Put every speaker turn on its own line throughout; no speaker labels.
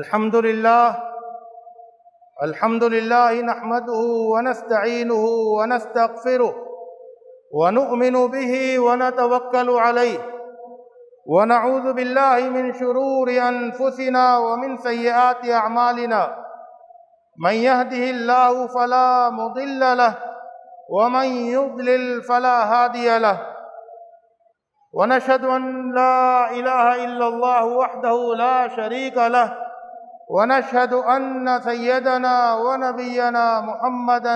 الحمد لله نحمده ونستعينه ونستغفره ونؤمن به ونتوكل عليه ونعوذ بالله من شرور أنفسنا ومن سيئات أعمالنا من يهده الله فلا مضل له ومن يضلل فلا هادي له ونشهد أن لا إله إلا الله وحده لا شريك له ونشهد أن سيدنا ونبينا محمدا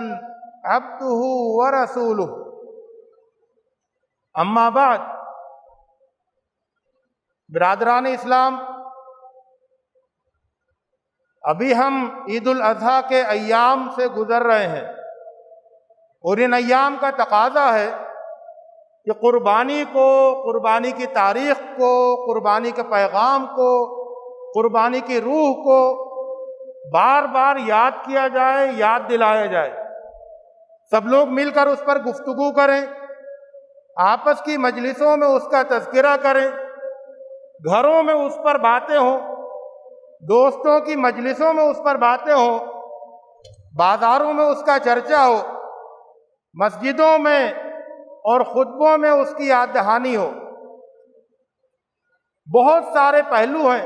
عبده ورسوله اما بعد برادران اسلام، ابھی ہم عید الاضحیٰ کے ایام سے گزر رہے ہیں اور ان ایام کا تقاضا ہے کہ قربانی کو، قربانی کی تاریخ کو، قربانی کے پیغام کو، قربانی کی روح کو بار بار یاد کیا جائے، یاد دلایا جائے، سب لوگ مل کر اس پر گفتگو کریں، آپس کی مجلسوں میں اس کا تذکرہ کریں، گھروں میں اس پر باتیں ہوں، دوستوں کی مجلسوں میں اس پر باتیں ہوں، بازاروں میں اس کا چرچا ہو، مسجدوں میں اور خطبوں میں اس کی یاد دہانی ہو۔ بہت سارے پہلو ہیں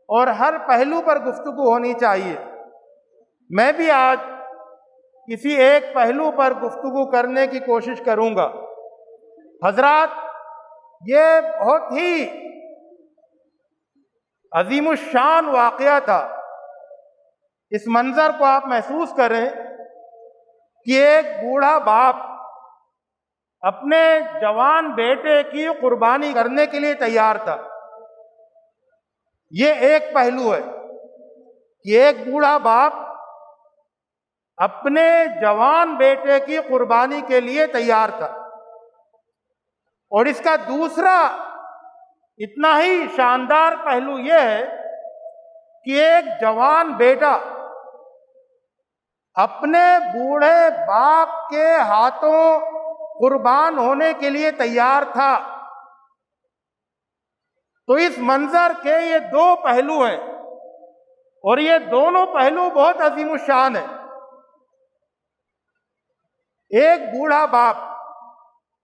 اور ہر پہلو پر گفتگو ہونی چاہیے۔ میں بھی آج کسی ایک پہلو پر گفتگو کرنے کی کوشش کروں گا۔ حضرات، یہ بہت ہی عظیم الشان واقعہ تھا۔ اس منظر کو آپ محسوس کریں کہ ایک بوڑھا باپ اپنے جوان بیٹے کی قربانی کرنے کے لیے تیار تھا۔ یہ ایک پہلو ہے کہ ایک بوڑھا باپ اپنے جوان بیٹے کی قربانی کے لیے تیار تھا، اور اس کا دوسرا اتنا ہی شاندار پہلو یہ ہے کہ ایک جوان بیٹا اپنے بوڑھے باپ کے ہاتھوں قربان ہونے کے لیے تیار تھا۔ تو اس منظر کے یہ دو پہلو ہیں اور یہ دونوں پہلو بہت عظیم الشان ہیں۔ ایک بوڑھا باپ،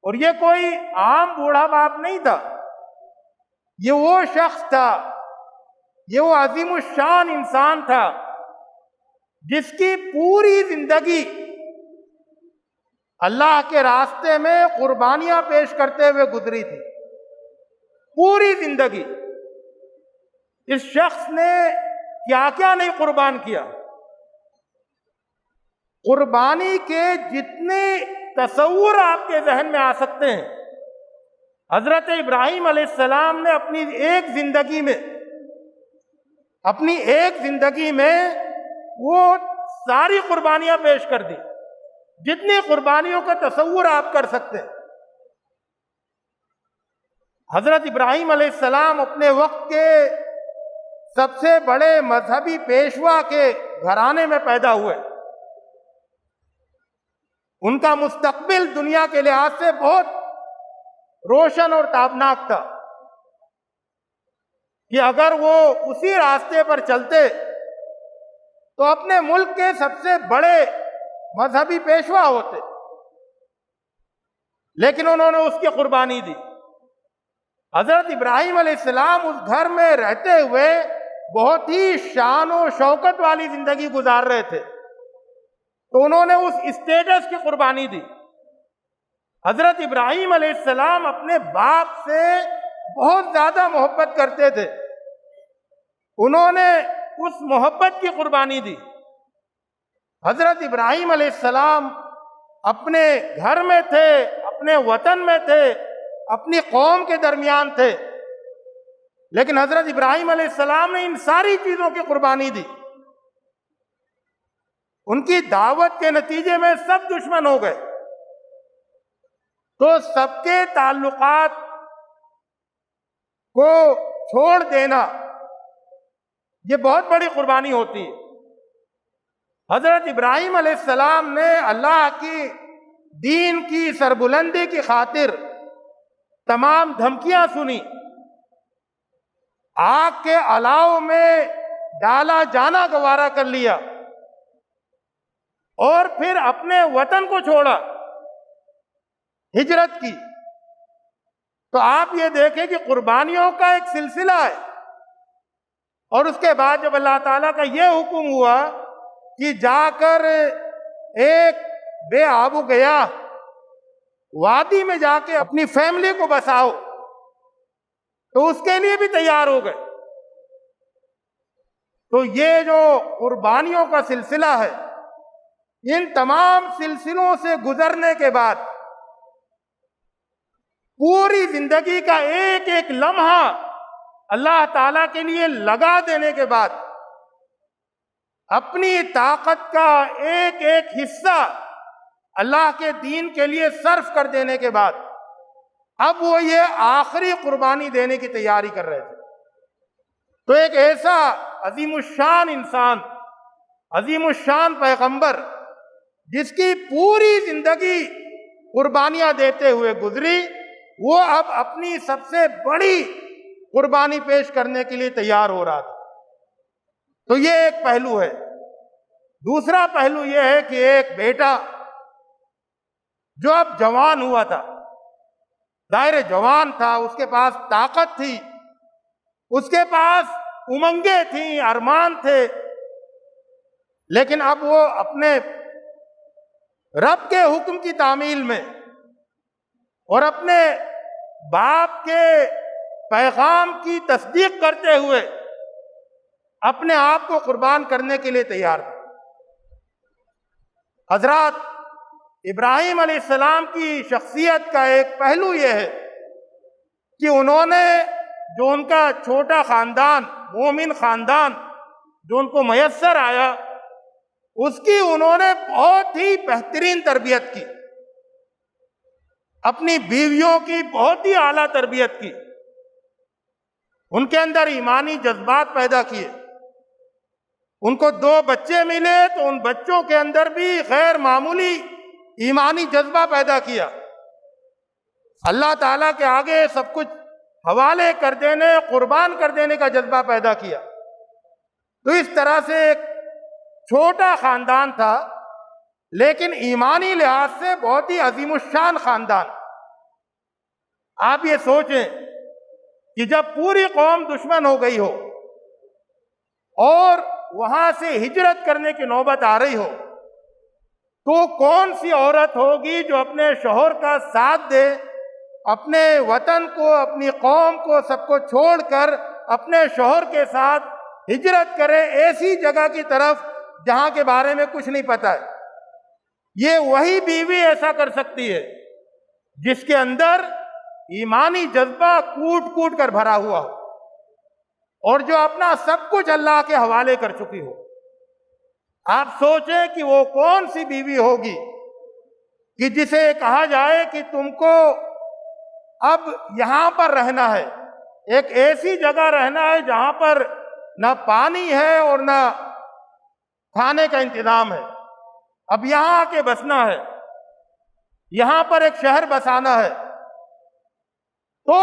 اور یہ کوئی عام بوڑھا باپ نہیں تھا، یہ وہ شخص تھا، یہ وہ عظیم الشان انسان تھا جس کی پوری زندگی اللہ کے راستے میں قربانیاں پیش کرتے ہوئے گزری تھی۔ پوری زندگی اس شخص نے کیا کیا نہیں قربان کیا۔ قربانی کے جتنے تصور آپ کے ذہن میں آ سکتے ہیں، حضرت ابراہیم علیہ السلام نے اپنی ایک زندگی میں وہ ساری قربانیاں پیش کر دی، جتنی قربانیوں کا تصور آپ کر سکتے ہیں۔ حضرت ابراہیم علیہ السلام اپنے وقت کے سب سے بڑے مذہبی پیشوا کے گھرانے میں پیدا ہوئے۔ ان کا مستقبل دنیا کے لحاظ سے بہت روشن اور تابناک تھا کہ اگر وہ اسی راستے پر چلتے تو اپنے ملک کے سب سے بڑے مذہبی پیشوا ہوتے، لیکن انہوں نے اس کی قربانی دی۔ حضرت ابراہیم علیہ السلام اس گھر میں رہتے ہوئے بہت ہی شان و شوکت والی زندگی گزار رہے تھے، تو انہوں نے اس اسٹیٹس کی قربانی دی۔ حضرت ابراہیم علیہ السلام اپنے باپ سے بہت زیادہ محبت کرتے تھے، انہوں نے اس محبت کی قربانی دی۔ حضرت ابراہیم علیہ السلام اپنے گھر میں تھے، اپنے وطن میں تھے، اپنی قوم کے درمیان تھے، لیکن حضرت ابراہیم علیہ السلام نے ان ساری چیزوں کی قربانی دی۔ ان کی دعوت کے نتیجے میں سب دشمن ہو گئے، تو سب کے تعلقات کو چھوڑ دینا یہ بہت بڑی قربانی ہوتی ہے۔ حضرت ابراہیم علیہ السلام نے اللہ کی دین کی سربلندی کی خاطر تمام دھمکیاں سنی، آگ کے الاؤ میں ڈالا جانا گوارا کر لیا اور پھر اپنے وطن کو چھوڑا، ہجرت کی، تو آپ یہ دیکھیں کہ قربانیوں کا ایک سلسلہ ہے۔ اور اس کے بعد جب اللہ تعالیٰ کا یہ حکم ہوا کہ جا کر ایک بے آب و گیا وادی میں جا کے اپنی فیملی کو بساؤ، تو اس کے لیے بھی تیار ہو گئے۔ تو یہ جو قربانیوں کا سلسلہ ہے، ان تمام سلسلوں سے گزرنے کے بعد پوری زندگی کا ایک ایک لمحہ اللہ تعالیٰ کے لیے لگا دینے کے بعد، اپنی طاقت کا ایک ایک حصہ اللہ کے دین کے لیے صرف کر دینے کے بعد، اب وہ یہ آخری قربانی دینے کی تیاری کر رہے تھے۔ تو ایک ایسا عظیم الشان انسان، عظیم الشان پیغمبر، جس کی پوری زندگی قربانیاں دیتے ہوئے گزری، وہ اب اپنی سب سے بڑی قربانی پیش کرنے کے لیے تیار ہو رہا تھا۔ تو یہ ایک پہلو ہے۔ دوسرا پہلو یہ ہے کہ ایک بیٹا جو اب جوان ہوا تھا، ظاہر جوان تھا، اس کے پاس طاقت تھی، اس کے پاس امنگیں تھیں، ارمان تھے، لیکن اب وہ اپنے رب کے حکم کی تعمیل میں اور اپنے باپ کے پیغام کی تصدیق کرتے ہوئے اپنے آپ کو قربان کرنے کے لیے تیار تھے۔ حضرات ابراہیم علیہ السلام کی شخصیت کا ایک پہلو یہ ہے کہ انہوں نے جو ان کا چھوٹا خاندان، مومن خاندان جو ان کو میسر آیا، اس کی انہوں نے بہت ہی بہترین تربیت کی، اپنی بیویوں کی بہت ہی اعلیٰ تربیت کی، ان کے اندر ایمانی جذبات پیدا کیے۔ ان کو 2 بچے ملے تو ان بچوں کے اندر بھی غیر معمولی ایمانی جذبہ پیدا کیا، اللہ تعالیٰ کے آگے سب کچھ حوالے کر دینے، قربان کر دینے کا جذبہ پیدا کیا۔ تو اس طرح سے ایک چھوٹا خاندان تھا، لیکن ایمانی لحاظ سے بہت ہی عظیم الشان خاندان۔ آپ یہ سوچیں کہ جب پوری قوم دشمن ہو گئی ہو اور وہاں سے ہجرت کرنے کی نوبت آ رہی ہو، تو کون سی عورت ہوگی جو اپنے شوہر کا ساتھ دے، اپنے وطن کو، اپنی قوم کو، سب کو چھوڑ کر اپنے شوہر کے ساتھ ہجرت کرے ایسی جگہ کی طرف جہاں کے بارے میں کچھ نہیں پتہ ہے؟ یہ وہی بیوی ایسا کر سکتی ہے جس کے اندر ایمانی جذبہ کوٹ کوٹ کر بھرا ہوا ہو اور جو اپنا سب کچھ اللہ کے حوالے کر چکی ہو۔ آپ سوچیں کہ وہ کون سی بیوی ہوگی کہ جسے کہا جائے کہ تم کو اب یہاں پر رہنا ہے، ایک ایسی جگہ رہنا ہے جہاں پر نہ پانی ہے اور نہ کھانے کا انتظام ہے، اب یہاں آ کے بسنا ہے، یہاں پر ایک شہر بسانا ہے، تو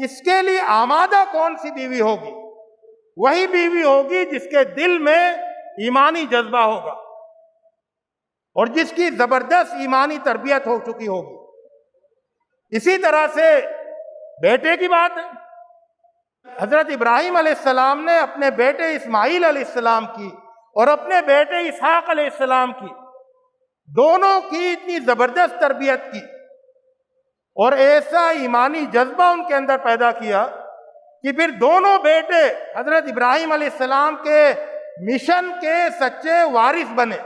اس کے لیے آمادہ کون سی بیوی ہوگی؟ وہی بیوی ہوگی جس کے دل میں ایمانی جذبہ ہوگا اور جس کی زبردست ایمانی تربیت ہو چکی ہوگی۔ اسی طرح سے بیٹے کی بات ہے، حضرت ابراہیم علیہ السلام نے اپنے بیٹے اسماعیل علیہ السلام کی اور اپنے بیٹے اسحاق علیہ السلام کی، دونوں کی اتنی زبردست تربیت کی اور ایسا ایمانی جذبہ ان کے اندر پیدا کیا کہ پھر دونوں بیٹے حضرت ابراہیم علیہ السلام کے مشن کے سچے وارث بنے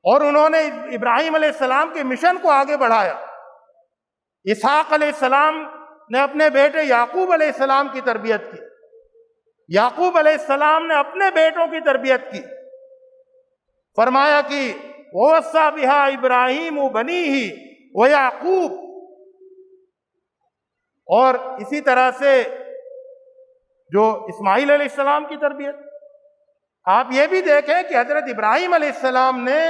اور انہوں نے ابراہیم علیہ السلام کے مشن کو آگے بڑھایا۔ اسحاق علیہ السلام نے اپنے بیٹے یعقوب علیہ السلام کی تربیت کی، یعقوب علیہ السلام نے اپنے بیٹوں کی تربیت کی۔ فرمایا کہ وَوَصَّى بِهَا إِبْرَاهِيمُ بَنِيهِ وَيَعْقُوبُ، اور اسی طرح سے جو اسماعیل علیہ السلام کی تربیت، آپ یہ بھی دیکھیں کہ حضرت ابراہیم علیہ السلام نے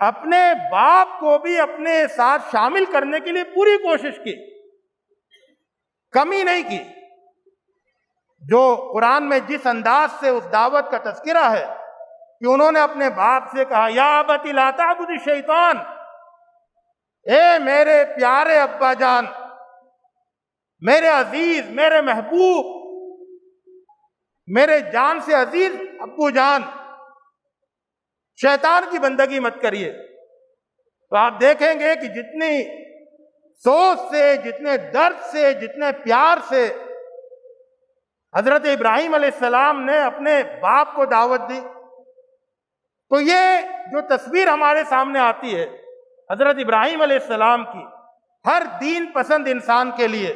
اپنے باپ کو بھی اپنے ساتھ شامل کرنے کے لیے پوری کوشش کی، کمی نہیں کی۔ جو قرآن میں جس انداز سے اس دعوت کا تذکرہ ہے کہ انہوں نے اپنے باپ سے کہا یا ابت لا تعبد الشیطان، اے میرے پیارے ابا جان، میرے عزیز، میرے محبوب، میرے جان سے عزیز ابو جان، شیطان کی بندگی مت کریے۔ تو آپ دیکھیں گے کہ جتنی سوچ سے، جتنے درد سے، جتنے پیار سے حضرت ابراہیم علیہ السلام نے اپنے باپ کو دعوت دی، تو یہ جو تصویر ہمارے سامنے آتی ہے حضرت ابراہیم علیہ السلام کی ہر دین پسند انسان کے لیے،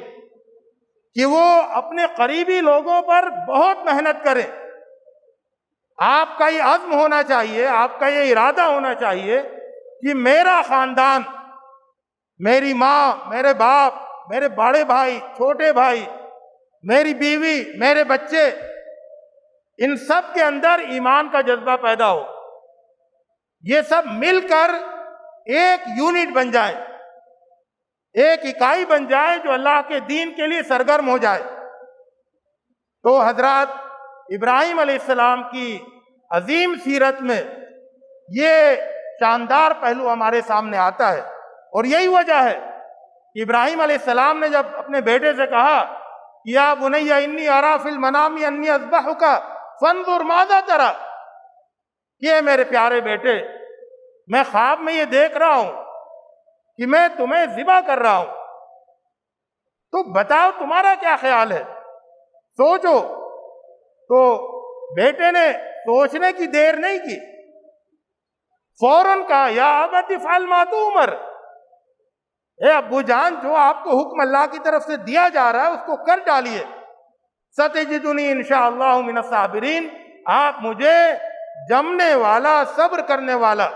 کہ وہ اپنے قریبی لوگوں پر بہت محنت کریں۔ آپ کا یہ عزم ہونا چاہیے، آپ کا یہ ارادہ ہونا چاہیے کہ میرا خاندان، میری ماں، میرے باپ، میرے بڑے بھائی، چھوٹے بھائی، میری بیوی، میرے بچے، ان سب کے اندر ایمان کا جذبہ پیدا ہو، یہ سب مل کر ایک یونٹ بن جائے، ایک اکائی بن جائے جو اللہ کے دین کے لیے سرگرم ہو جائے۔ تو حضرات ابراہیم علیہ السلام کی عظیم سیرت میں یہ شاندار پہلو ہمارے سامنے آتا ہے، اور یہی وجہ ہے کہ ابراہیم علیہ السلام نے جب اپنے بیٹے سے کہا یا بنی انی ارا فی المنام انی اذبحک فانظر ماذا تری، کہ میرے پیارے بیٹے، میں خواب میں یہ دیکھ رہا ہوں کہ میں تمہیں ذبح کر رہا ہوں، تو بتاؤ تمہارا کیا خیال ہے، سوچو۔ تو بیٹے نے سوچنے کی دیر نہیں کی، فوراً کہا یا ابت افعل ما تؤمر، اے ابو جان، جو آپ کو حکم اللہ کی طرف سے دیا جا رہا ہے اس کو کر ڈالیے، ستجدنی انشاءاللہ من الصابرین، آپ مجھے جمنے والا، صبر کرنے والا،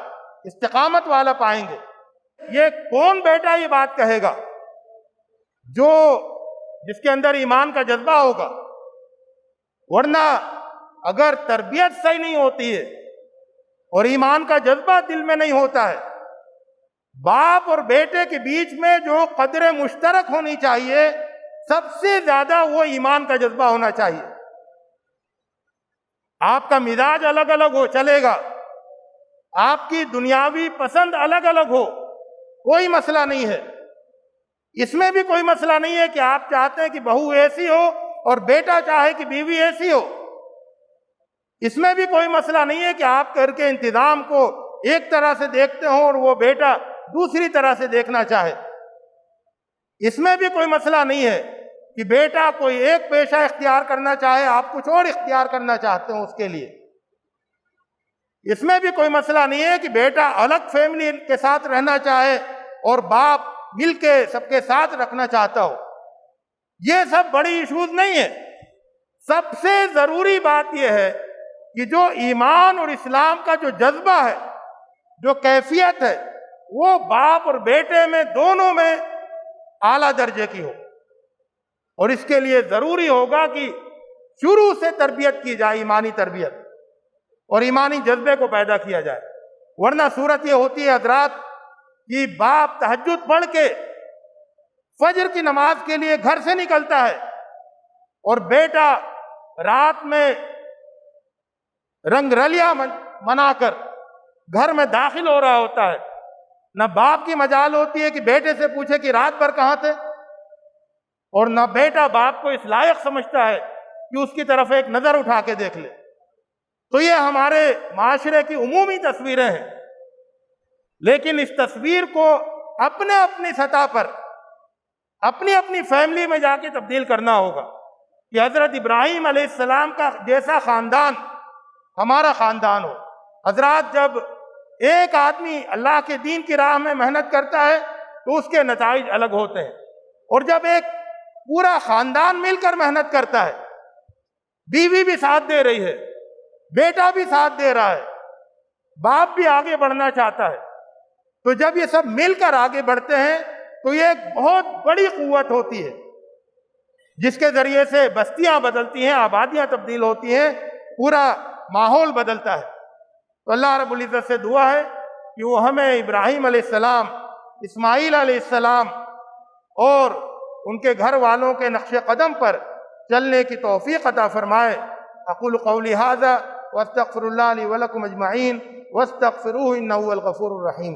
استقامت والا پائیں گے۔ یہ کون بیٹا یہ بات کہے گا جس کے اندر ایمان کا جذبہ ہوگا؟ ورنہ اگر تربیت صحیح نہیں ہوتی ہے اور ایمان کا جذبہ دل میں نہیں ہوتا ہے، باپ اور بیٹے کے بیچ میں جو قدر مشترک ہونی چاہیے سب سے زیادہ وہ ایمان کا جذبہ ہونا چاہیے۔ آپ کا مزاج الگ الگ ہو چلے گا، آپ کی دنیاوی پسند الگ الگ ہو، کوئی مسئلہ نہیں ہے، اس میں بھی کوئی مسئلہ نہیں ہے کہ آپ چاہتے ہیں کہ بہو ایسی ہو اور بیٹا چاہے کہ بیوی ایسی ہو، اس میں بھی کوئی مسئلہ نہیں ہے کہ آپ گھر کے انتظام کو ایک طرح سے دیکھتے ہوں اور وہ بیٹا دوسری طرح سے دیکھنا چاہے، اس میں بھی کوئی مسئلہ نہیں ہے کہ بیٹا کوئی ایک پیشہ اختیار کرنا چاہے، آپ کچھ اور اختیار کرنا چاہتے ہوں اس کے لیے، اس میں بھی کوئی مسئلہ نہیں ہے کہ بیٹا الگ فیملی کے ساتھ رہنا چاہے اور باپ مل کے سب کے ساتھ رکھنا چاہتا ہو، یہ سب بڑی ایشوز نہیں ہے۔ سب سے ضروری بات یہ ہے کہ جو ایمان اور اسلام کا جو جذبہ ہے، جو کیفیت ہے، وہ باپ اور بیٹے میں دونوں میں اعلیٰ درجے کی ہو، اور اس کے لیے ضروری ہوگا کہ شروع سے تربیت کی جائے، ایمانی تربیت، اور ایمانی جذبے کو پیدا کیا جائے۔ ورنہ صورت یہ ہوتی ہے حضرات کہ باپ تہجد پڑھ کے فجر کی نماز کے لیے گھر سے نکلتا ہے اور بیٹا رات میں رنگ رلیاں منا کر گھر میں داخل ہو رہا ہوتا ہے، نہ باپ کی مجال ہوتی ہے کہ بیٹے سے پوچھے کہ رات بھر کہاں تھے، اور نہ بیٹا باپ کو اس لائق سمجھتا ہے کہ اس کی طرف ایک نظر اٹھا کے دیکھ لے۔ تو یہ ہمارے معاشرے کی عمومی تصویریں ہیں، لیکن اس تصویر کو اپنے اپنی سطح پر، اپنی اپنی فیملی میں جا کے تبدیل کرنا ہوگا کہ حضرت ابراہیم علیہ السلام کا جیسا خاندان ہمارا خاندان ہو۔ حضرات، جب ایک آدمی اللہ کے دین کی راہ میں محنت کرتا ہے تو اس کے نتائج الگ ہوتے ہیں، اور جب ایک پورا خاندان مل کر محنت کرتا ہے، بیوی بھی ساتھ دے رہی ہے، بیٹا بھی ساتھ دے رہا ہے، باپ بھی آگے بڑھنا چاہتا ہے، تو جب یہ سب مل کر آگے بڑھتے ہیں تو یہ ایک بہت بڑی قوت ہوتی ہے جس کے ذریعے سے بستیاں بدلتی ہیں، آبادیاں تبدیل ہوتی ہیں، پورا ماحول بدلتا ہے۔ تو اللہ رب العزت سے دعا ہے کہ وہ ہمیں ابراہیم علیہ السلام، اسماعیل علیہ السلام اور ان کے گھر والوں کے نقش قدم پر چلنے کی توفیق عطا فرمائے۔ اقول قولی ھذا واستغفر اللہ لی ولکم اجمعین واستغفروہ انہ هو الغفور الرحیم۔